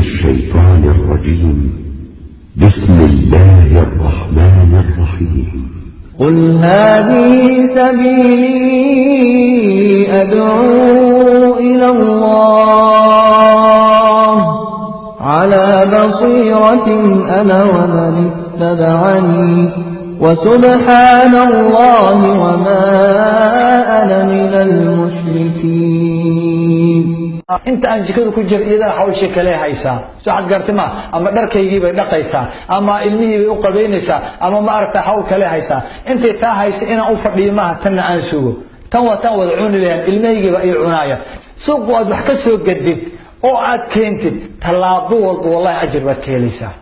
الشيطان الرجيم. بسم الله الرحمن الرحيم. قل هذه سبيلي أدعو إلى الله على بصيرة أنا ومن اتبعني وسبحان الله وما أنا من المشركين. inta aan jikada ku jir iyada hawsha kale haysaa soo xad gartama ama dharkaygii bay dhaqaysaa ama ilmihii bay u qabeynaysaa ama ma aragta hawl kale haysaa intay taa haysa inaan u fadhiyo maaha tan aan suugo tan waa tan wada cuni leeyahay ilmihii ay cunaaya suuq waad wax ka soo gadid oo aad keentid talaabo walba wallahi ajir baad ka helaysaa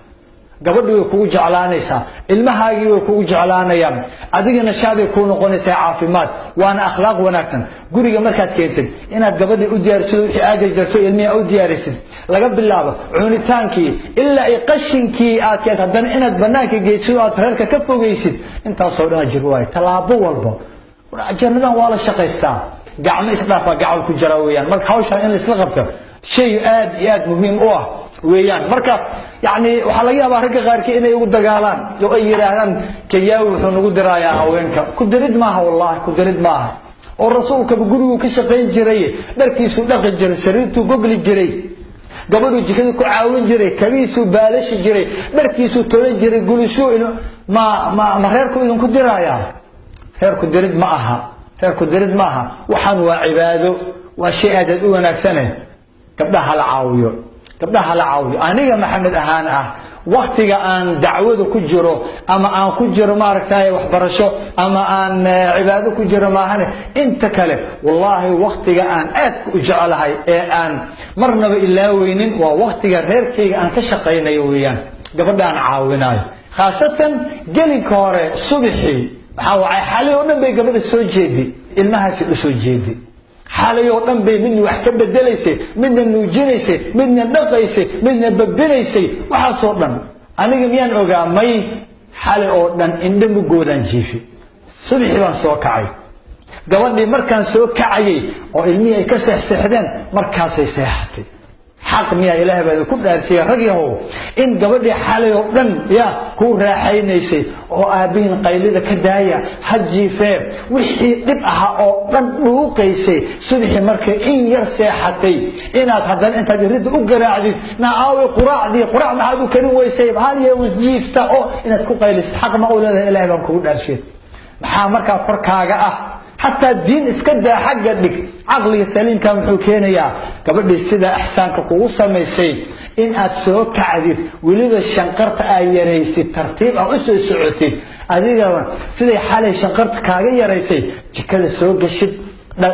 gabadhu way kugu jeclaanaysaa ilmahaagii way kugu jeclaanayaan adigana shaaday ku noqonaysaa caafimaad waana akhlaaq wanaagsan guriga markaad keentid inaad gabadhi u diyaarisid wixii aad jarto ilmiha u diyaarisid laga bilaabo cunitaankii ilaa ay qashinkii aad keent haddana inaad banaanka geysid oo aad reerka ka fogeysid intaasoo dhan ajir waaye talaabo walba jannadan waa la shaqaystaa gacmo isdhaafaa gacal ku jira weeyaan marka hawshan in la isla qabto shay aad muhiim u ah weeyaan marka yani waxa laga yaabaa ragga qaarkii inay ugu dagaalaan oo ay yiraahdaan kayaawi wuxuu nagu diraayaa haweenka ku dirid maaha wallahi ku dirid maaha oo rasuulka gurigu ka shaqeyn jiray dharkiisu dhaqi jiray sariirtu gogli jiray gabadhu jikada ku caawin jiray kabiisu baalashi jiray dharkiisu tolan jiray gulisho ma reerku idinku diraayaa reerku dirid ma aha reerku dirid ma aha waxaan waa cibaado waa shay aad u wanaagsan gabdhaha la caawiyo aniga maxamed ahaan ah waqtiga aan dacwada ku jiro ama aan ku jiro maaragtay waxbarasho ama aan cibaado ku jiro maahane inta kale wallahi waqtiga aan aad u jecelahay ee aan marnaba ilaaweynin waa waqtiga reerkayga aan ka shaqeynayo weeyaan gabadhaan caawinayo khaasatan gelinka hore subaxii waxa waay xalay oo dhan bay gabadha soo jeedi ilmahaasi u soo jeedi xalay oo dhan bay midna wax ka bedelaysay midna nuujinaysay midna dhaqaysay midna babinaysay waxa soo dhan aniga miyaan ogaamay xalay oo dhan indha mugoodan jiifi subaxii baan soo kacay gabadhii markaan soo kacayay oo ilmihii ay ka seexseexdeen markaasay seexatay xaq miyaa ilaahay baa ku dhaartay ragyahow in gabadhii xalay oo dhan ku raaxaynaysay oo aabihin qaylida ka daaya hajiifee wixii dhib aha oo dhan dhuuqaysay subaxii markay in yar seexatay inaad haddana intaad ridda u garaacdid nacaawi quraacdii quraac maxaad u karin weysay hal iyo jiifta oo inaad ku qaylisid xaq ma u leedahay ilaahay baan kugu dhaarshay maxaa markaa korkaaga ah حتى الدين اسكدا حق دك عقلي سليم كان وحو كينيا gabadhii sida ihsaanka kugu sameysay in aad soo kacdid waliba shanqarta ay yareysay tartiib ah u soo socotid adiga sidii xalay shanqarta kaaga yareysay jikada soo gashid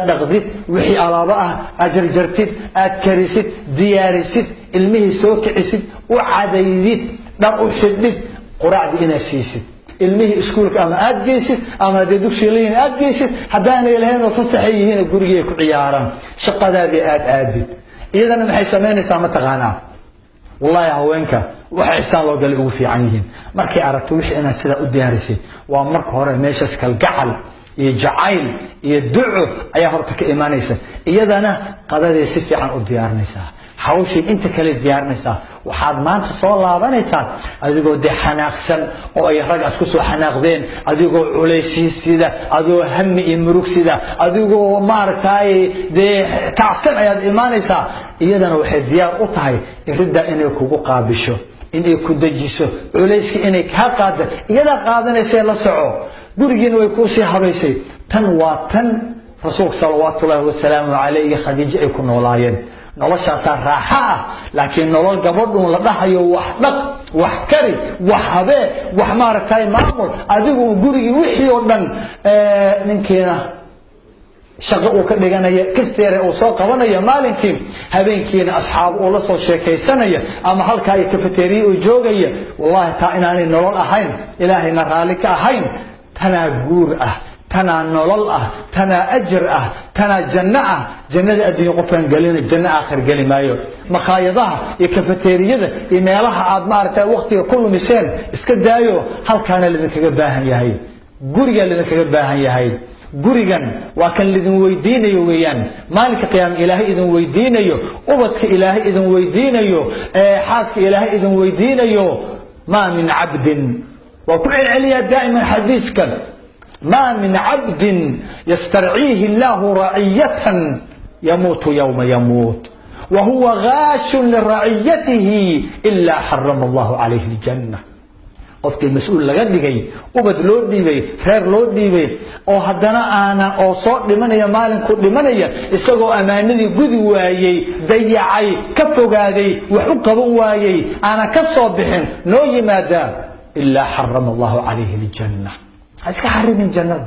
dhaqdid wixii alaaba ah ajarjartid aad karisid diyaarisid ilmihii soo kicisid u cadaydid dhar u xidid quraacdi ina siisid ilmihii iskuulka ama aad geysid ama dugsiga aad geysid haddaanay lahayn oo fasaxay yihiin guriga ku ciyaaraan shaqadaadii aadid iyadana maxay sameynaysaa ma taqaanaa wallahi haweenka waxa ihsaan loo galay ugu fiican yihiin markay aragto wixii inaad sida u diyaarisay waa marka hore meeshaas kal gacal iyo jacayl iyo duco ayaa horta ka iimaanaysa iyadana qadadii si fiican u diyaarinaysaa hawshii inta kale diyaarinaysaa waxaad maanta soo laabanaysaa adigoo xanaaqsan oo ay rag isku soo xanaaqdeen adigoo culeysida adigoo hammi iyo murugsida adigoo maartay kacsan ayaad iimaanaysaa iyadana waxay diyaar u tahay irida inay kugu qaabisho inay ku dajiso culeyska inay ka qaado iyada qaadanaysa la soco gurigiina way ku sii habaysay tan waa tan rasuulka sallallahu alayhi wasallam alayhi khadiija ay ku noolaayeen noloshaas raaxa ah laakiin nolol gabadhu la dhahayo wax dhaq wax kari wax habe wax maartay maamul adigu gurigi wixii oo dhan ninkeena shaqo uu ka dhiganaya kasteere uu soo qabanaya maalinkii habeenkiina asxaab uu la soo sheekaysanaya ama halka ay kafeteriya uu joogaya wallahi taa inaanay nolol ahayn ilaahayna raali ka ahayn tana guur ah tana nolol ah tana ajr ah tana janna ah jannada adduunyo qofkan galina janna aakhir gali maayo maqaayadaha iyo kafeteriyada iyo meelaha aad maartay waqtiga ku lumiseen iska daayo halkaana lidin kaga baahan yahay guriga lidin kaga baahan yahay gurigan waa kan lidin weydiinayo weeyaan maalinka qiyaam ilaahay idin weydiinayo ubadka ilaahay idin weydiinayo xaaska ilaahay idin weydiinayo ma min cabdin wa ku celceliya daa'iman xadiiskan ma min cabdin yastarciihi allahu ra'iyatan yamuutu yawma yamuut وهو غاش لرعيته إلا حرم الله عليه الجنة قفك المسؤول لغدقي وبد لو ديبي خير لو ديبي او هدنا انا او صوت لمنيا مالن كود لمنيا اسغو اماندي غدي وايي ديعي كفوغادي وحو قبن وايي انا كسو بخين نو يمادا الا حرم الله عليه الجنة اسك حرم الجنة